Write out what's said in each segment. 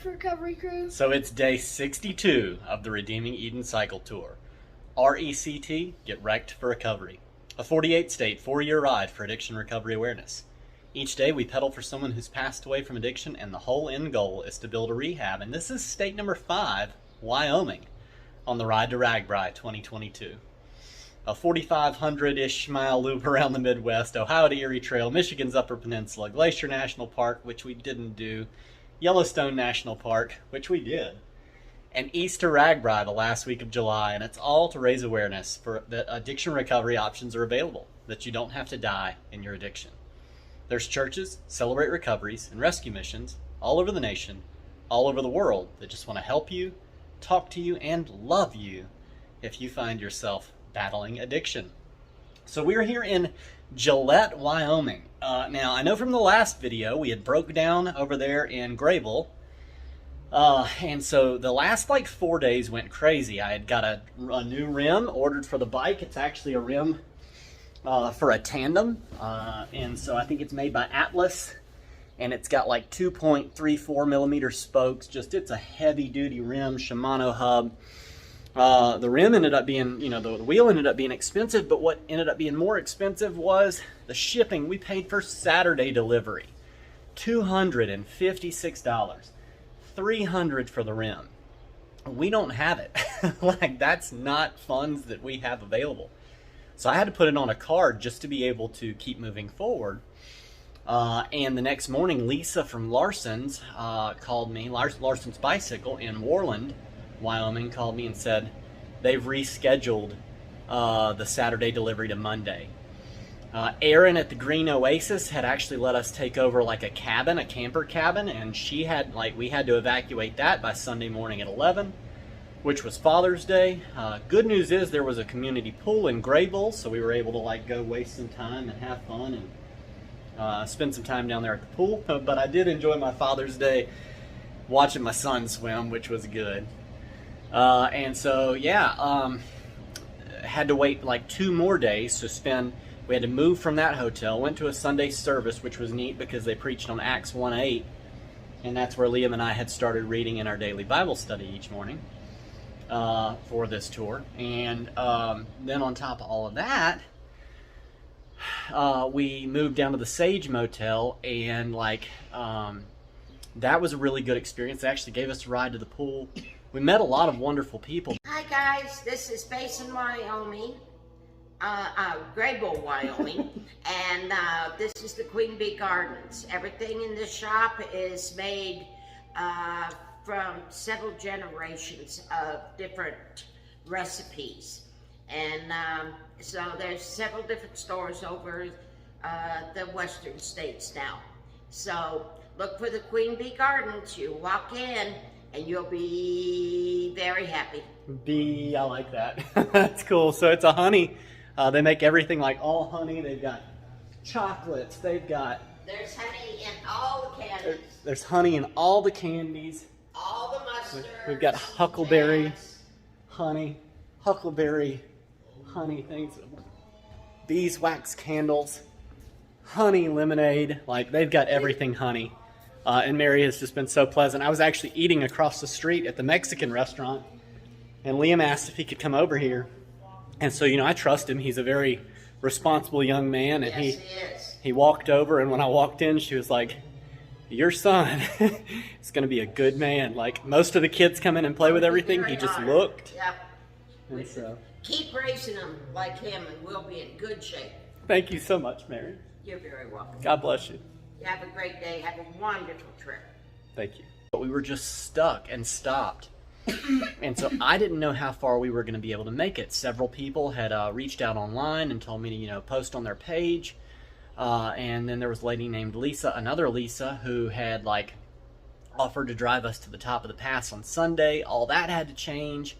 Recovery crew. So it's day 62 of the Redeeming Eden Cycle Tour. RECT, Get Wrecked for Recovery. A 48-state, 4-year ride for addiction recovery awareness. Each day we pedal for someone who's passed away from addiction, and the whole end goal is to build a rehab. And this is state number 5, Wyoming, on the Ride to RAGBRAI 2022. A 4,500-ish mile loop around the Midwest, Ohio to Erie Trail, Michigan's Upper Peninsula, Glacier National Park, which we didn't do, Yellowstone National Park, which we did, and east to RAGBRAI the last week of July, and it's all to raise awareness for that addiction recovery options are available, that you don't have to die in your addiction. There's churches, Celebrate Recoveries, and rescue missions all over the nation, all over the world, that just want to help you, talk to you, and love you if you find yourself battling addiction. So we're here in Gillette, Wyoming. Now, I know from the last video we had broke down over there in Grayville, and so the last like 4 days went crazy. I had got a new rim ordered for the bike. It's actually a rim for a tandem, and so I think it's made by Atlas, and it's got like 2.34 millimeter spokes. It's a heavy duty rim, Shimano hub. The rim ended up being, the wheel ended up being expensive, but what ended up being more expensive was the shipping. We paid for Saturday delivery, $256, $300 for the rim. We don't have it. Like, that's not funds that we have available. So I had to put it on a card just to be able to keep moving forward. And the next morning, Lisa from Larson's called me, Larson's Bicycle in Worland, Wyoming, called me and said they've rescheduled the Saturday delivery to Monday. Erin at the Green Oasis had actually let us take over like a camper cabin, and we had to evacuate that by Sunday morning at 11, which was Father's Day. Good news is there was a community pool in Grayville, so we were able to like go waste some time and have fun and spend some time down there at the pool. But I did enjoy my Father's Day watching my son swim, which was good. And so, had to wait like 2 more days to spend. We had to move from that hotel, went to a Sunday service, which was neat because they preached on Acts 1:8, and that's where Liam and I had started reading in our daily Bible study each morning for this tour. And then on top of all of that, we moved down to the Sage Motel, and that was a really good experience. They actually gave us a ride to the pool. We met a lot of wonderful people. Hi guys, this is Basin, Wyoming, Grayville, Wyoming, and this is the Queen Bee Gardens. Everything in this shop is made from several generations of different recipes. And so there's several different stores over the western states now. So look for the Queen Bee Gardens. You walk in and you'll be very happy. I like that. That's cool. So it's a honey. They make everything like all honey. They've got chocolates. There's honey in all the candies. There's honey in all the candies. All the mustard. We've got huckleberry honey, huckleberry honey things, beeswax candles, honey lemonade. Like, they've got everything honey. And Mary has just been so pleasant. I was actually eating across the street at the Mexican restaurant, and Liam asked if he could come over here. And so, I trust him. He's a very responsible young man. And yes, he is. He walked over, and when I walked in, she was like, "Your son is going to be a good man." Like, most of the kids come in and play with everything. He just looked. Yep. And so, keep raising them like him, and we'll be in good shape. Thank you so much, Mary. You're very welcome. God bless you. You have a great day. Have a wonderful trip. Thank you. But we were just stuck and stopped. And so I didn't know how far we were going to be able to make it. Several people had reached out online and told me to, post on their page. And then there was a lady named Lisa, another Lisa, who had offered to drive us to the top of the pass on Sunday. All that had to change.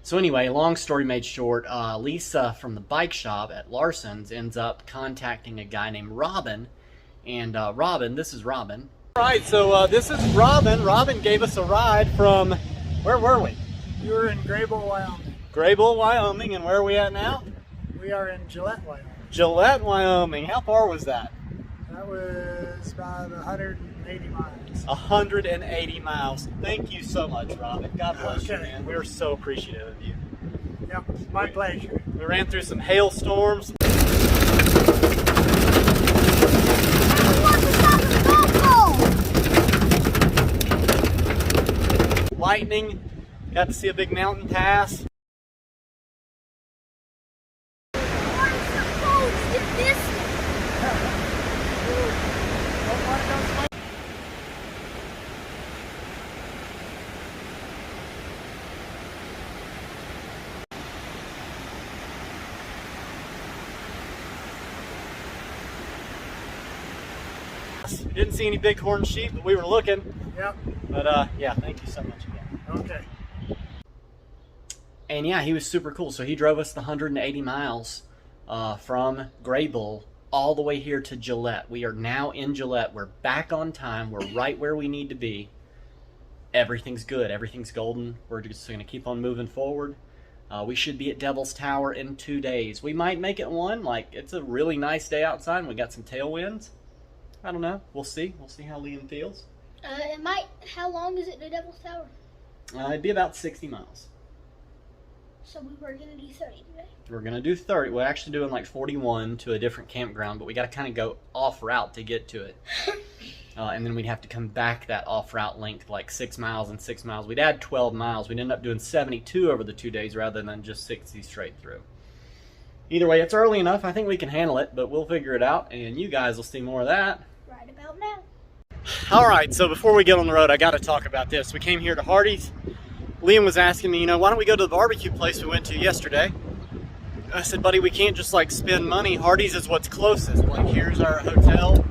So anyway, long story made short, Lisa from the bike shop at Larson's ends up contacting a guy named Robin. And Robin, this is Robin. All right, so this is Robin. Robin gave us a ride from, where were we? We were in Graybull, Wyoming. Graybull, Wyoming, and where are we at now? We are in Gillette, Wyoming. Gillette, Wyoming. How far was that? That was about 180 miles. 180 miles. Thank you so much, Robin. God bless you, man. We're so appreciative of you. Yep, my pleasure. We ran through some hailstorms. Lightning. Got to see a big mountain pass. Didn't see any bighorn sheep, but we were looking. Yep. But yeah, thank you so much again. Okay. And yeah, he was super cool. So he drove us the 180 miles from Graybull all the way here to Gillette. We are now in Gillette. We're back on time. We're right where we need to be. Everything's good. Everything's golden. We're just going to keep on moving forward. We should be at Devil's Tower in 2 days. We might make it one. Like, it's a really nice day outside and we got some tailwinds. I don't know. We'll see. We'll see how Liam feels. How long is it to Devil's Tower? It'd be about 60 miles. So we were going to do 30 today. We're going to do 30. We're actually doing like 41 to a different campground, but we got to kind of go off route to get to it. And then we'd have to come back that off route length, like 6 miles and 6 miles. We'd add 12 miles. We'd end up doing 72 over the 2 days rather than just 60 straight through. Either way, it's early enough. I think we can handle it, but we'll figure it out, and you guys will see more of that Right about now. All right, so before we get on the road, I got to talk about this. We came here to Hardee's. Liam was asking me, why don't we go to the barbecue place we went to yesterday? I said, buddy, we can't just like spend money. Hardee's is what's closest. Like, here's our hotel,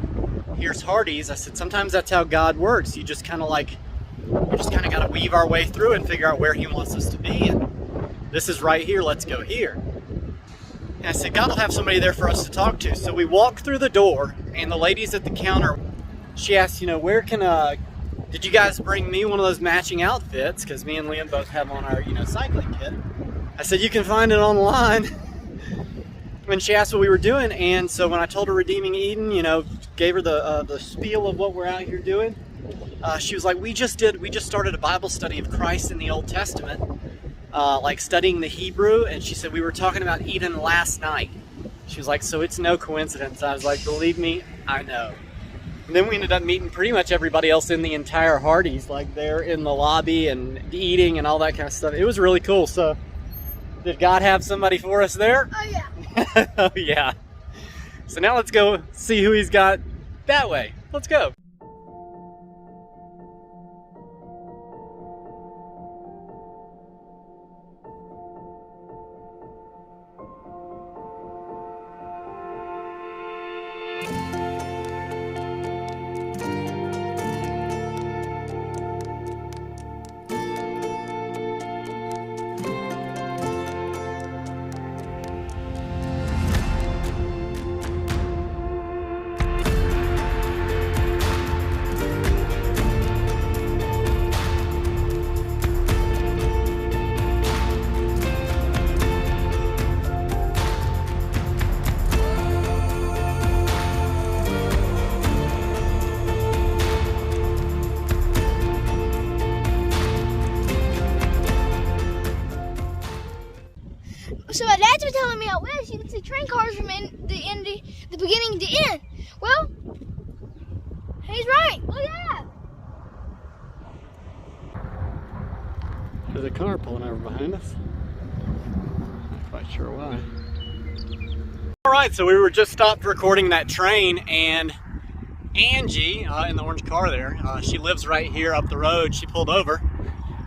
here's Hardee's. I said, sometimes that's how God works. You just kind of got to weave our way through and figure out where he wants us to be. And this is right here, let's go here. And I said, God will have somebody there for us to talk to. So we walked through the door, and the ladies at the counter, she asked, where can, did you guys bring me one of those matching outfits? Because me and Liam both have on our, cycling kit. I said, you can find it online. When she asked what we were doing, and so when I told her Redeeming Eden, gave her the spiel of what we're out here doing, she was like, we just started a Bible study of Christ in the Old Testament, like studying the Hebrew, and she said, we were talking about Eden last night. She was like, so it's no coincidence. I was like, believe me, I know. And then we ended up meeting pretty much everybody else in the entire Hardee's, like they're in the lobby and eating and all that kind of stuff. It was really cool. So did God have somebody for us there? Oh, yeah. Oh, yeah. So now let's go see who he's got that way. Let's go. So my dad's been telling me out west you can see train cars from the beginning to end. Well, he's right. Look at that. There's a car pulling over behind us. Not quite sure why. All right, so we were just stopped recording that train, and Angie in the orange car there, she lives right here up the road. She pulled over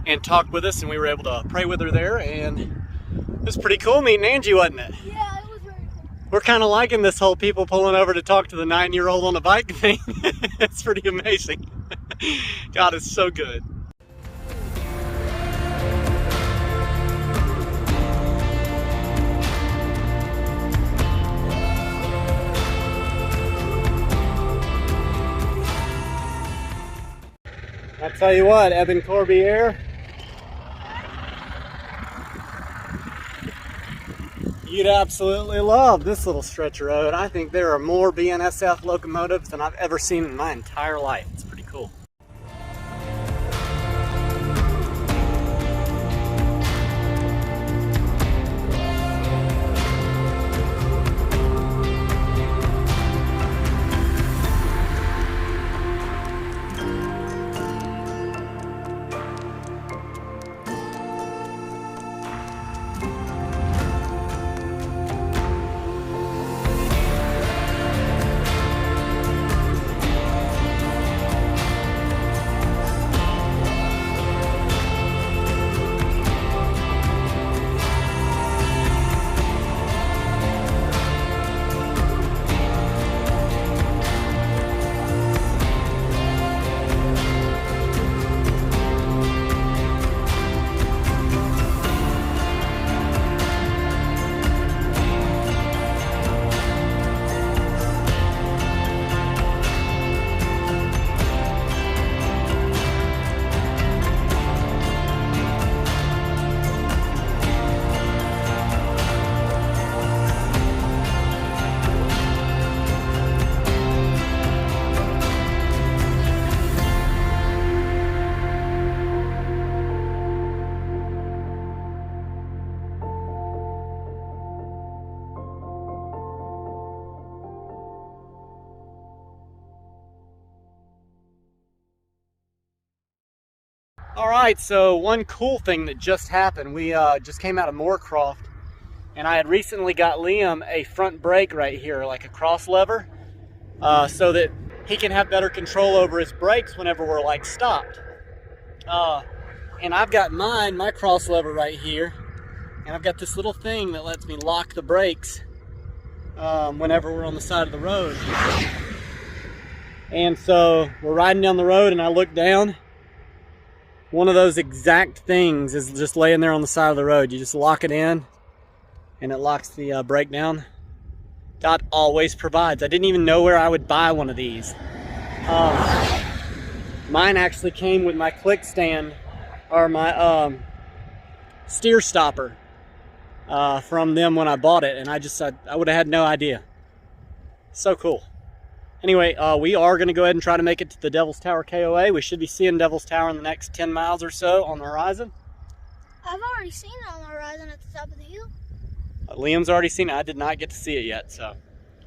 and talked with us, and we were able to pray with her there, and it was pretty cool meeting Angie, wasn't it? Yeah, it was very cool. We're kind of liking this whole people pulling over to talk to the 9-year-old on a bike thing. It's pretty amazing. God, it's so good. I tell you what, Eben Corbiere, you'd absolutely love this little stretch of road. I think there are more BNSF locomotives than I've ever seen in my entire life. It's pretty cool. Alright, so one cool thing that just happened, we just came out of Moorcroft, and I had recently got Liam a front brake right here, like a cross lever, so that he can have better control over his brakes whenever we're like stopped. And I've got my cross lever right here, and I've got this little thing that lets me lock the brakes whenever we're on the side of the road. And so we're riding down the road and I look down. One of those exact things is just laying there on the side of the road. You just lock it in and it locks the brake down. God always provides. I didn't even know where I would buy one of these. Mine actually came with my click stand, or my steer stopper from them when I bought it, and I would have had no idea. So cool. Anyway, we are going to go ahead and try to make it to the Devil's Tower KOA. We should be seeing Devil's Tower in the next 10 miles or so on the horizon. I've already seen it on the horizon at the top of the hill. Liam's already seen it. I did not get to see it yet, so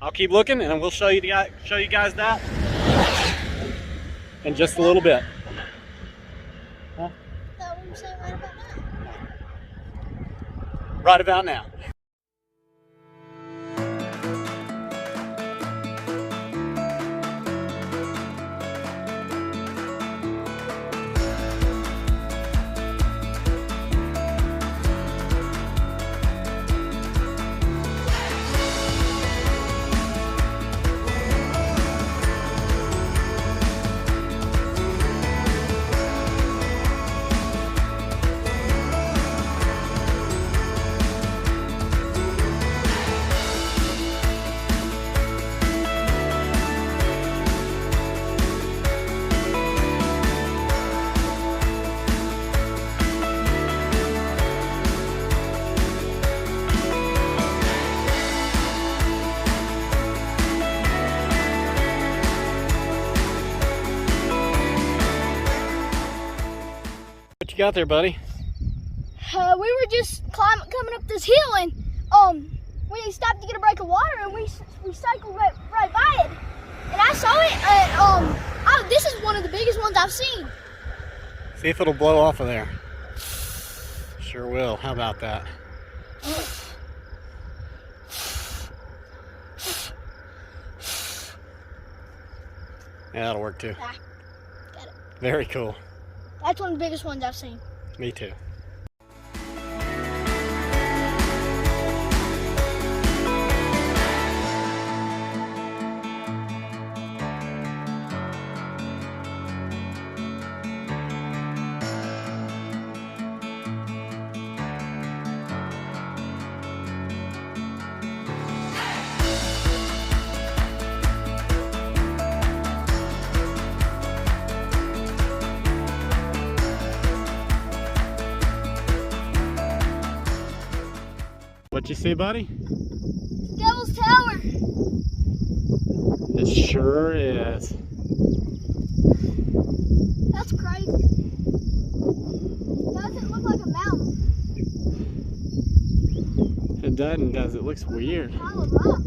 I'll keep looking and we'll show you guys that in just a little bit. Huh? That what you say right about now. Right about now. What you got there, buddy? We were just coming up this hill, and we stopped to get a break of water, and we cycled right by it, and I saw it, and this is one of the biggest ones I've seen. See if it'll blow off of there. Sure will. How about that? Yeah, that'll work too. Yeah, got it. Very cool. That's one of the biggest ones I've seen. Me too. What you see, buddy? Devil's Tower. It sure is. That's crazy. Doesn't look like a mountain. It doesn't, does it? It looks weird. Pile of rocks.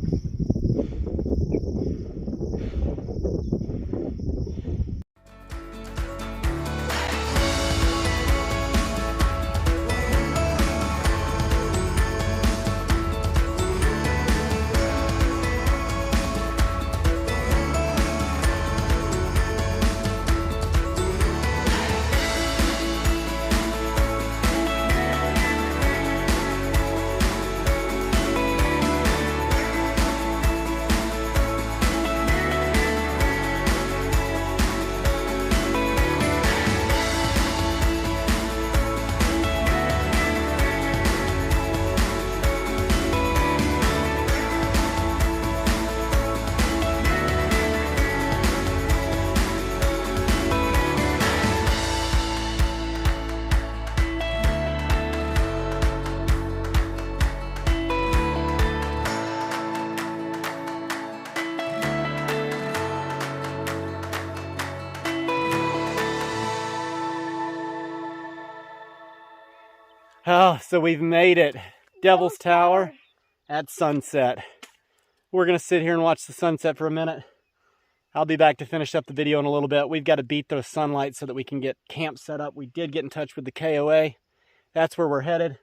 Oh, so we've made it. Devil's Tower at sunset. We're going to sit here and watch the sunset for a minute. I'll be back to finish up the video in a little bit. We've got to beat those sunlights so that we can get camp set up. We did get in touch with the KOA. That's where we're headed.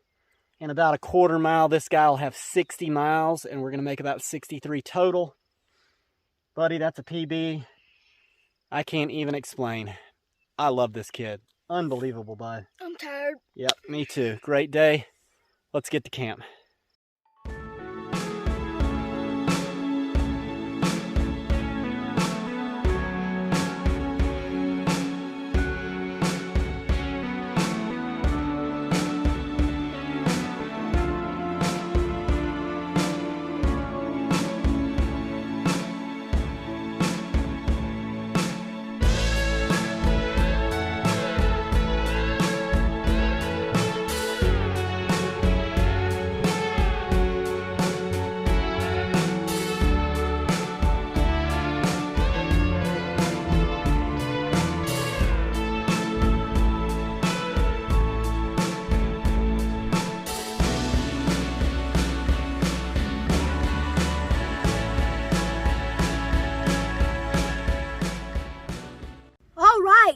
In about a quarter mile, this guy will have 60 miles, and we're going to make about 63 total. Buddy, that's a PB. I can't even explain. I love this kid. Unbelievable, bud. I'm tired. Yep, me too. Great day. Let's get to camp.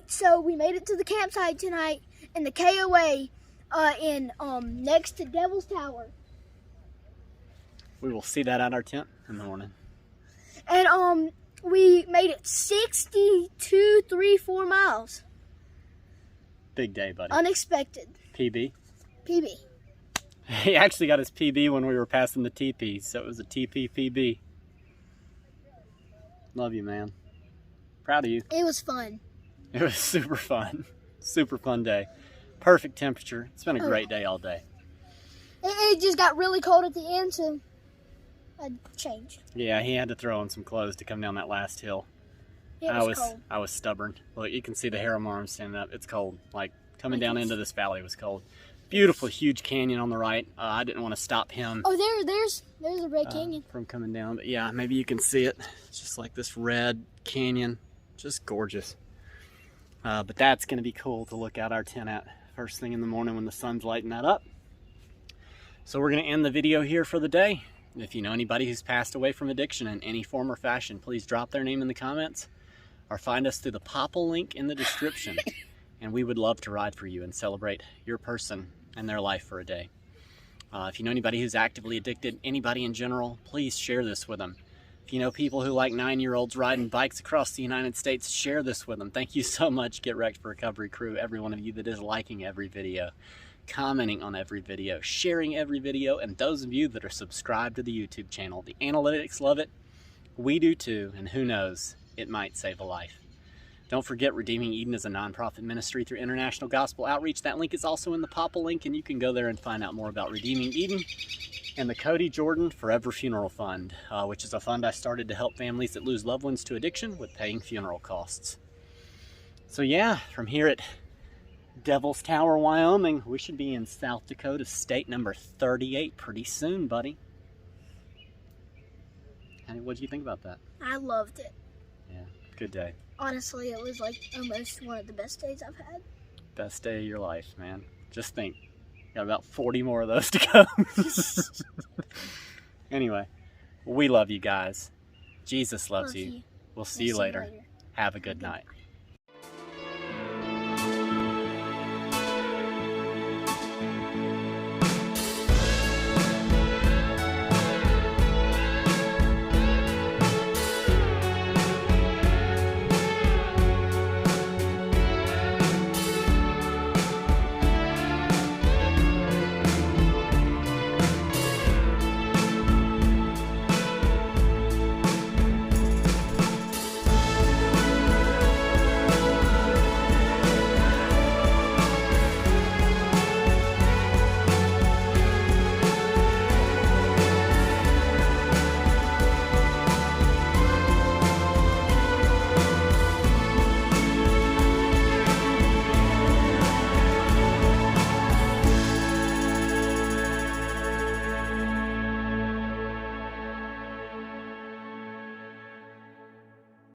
So we made it to the campsite tonight in the KOA next to Devil's Tower. We will see that at our tent in the morning. And we made it 62.34 miles. Big day, buddy. Unexpected. PB. PB. He actually got his PB when we were passing the Teepee, so it was a Teepee PB. Love you, man. Proud of you. It was fun. It was super fun. Super fun day. Perfect temperature. It's been a great day all day. It just got really cold at the end, so I changed. Yeah, he had to throw on some clothes to come down that last hill. It was cold. I was stubborn. Look, you can see the hair on my arm standing up. It's cold. Like, coming down into this valley was cold. Beautiful, huge canyon on the right. I didn't want to stop him. Oh, there's a red canyon. From coming down. But yeah, maybe you can see it. It's just like this red canyon. Just gorgeous. But that's going to be cool to look out our tent at first thing in the morning when the sun's lighting that up. So we're going to end the video here for the day. If you know anybody who's passed away from addiction in any form or fashion, please drop their name in the comments or find us through the Popple link in the description. And we would love to ride for you and celebrate your person and their life for a day. If you know anybody who's actively addicted, anybody in general, please share this with them. If you know people who like 9-year-olds riding bikes across the United States, share this with them. Thank you so much, Get Wrecked for Recovery crew, every one of you that is liking every video, commenting on every video, sharing every video, and those of you that are subscribed to the YouTube channel. The analytics love it. We do too, and who knows, it might save a life. Don't forget, Redeeming Eden is a nonprofit ministry through International Gospel Outreach. That link is also in the Popple link, and you can go there and find out more about Redeeming Eden and the Cody Jordan Forever Funeral Fund, which is a fund I started to help families that lose loved ones to addiction with paying funeral costs. So yeah, from here at Devil's Tower, Wyoming. We should be in South Dakota state number 38 pretty soon, buddy. Honey, what did you think about that? I loved it. Yeah, good day. Honestly, it was like almost one of the best days I've had. Best day of your life, man. Just think. Got about 40 more of those to go. Anyway, we love you guys. Jesus loves you. We'll see you later. Have a good night.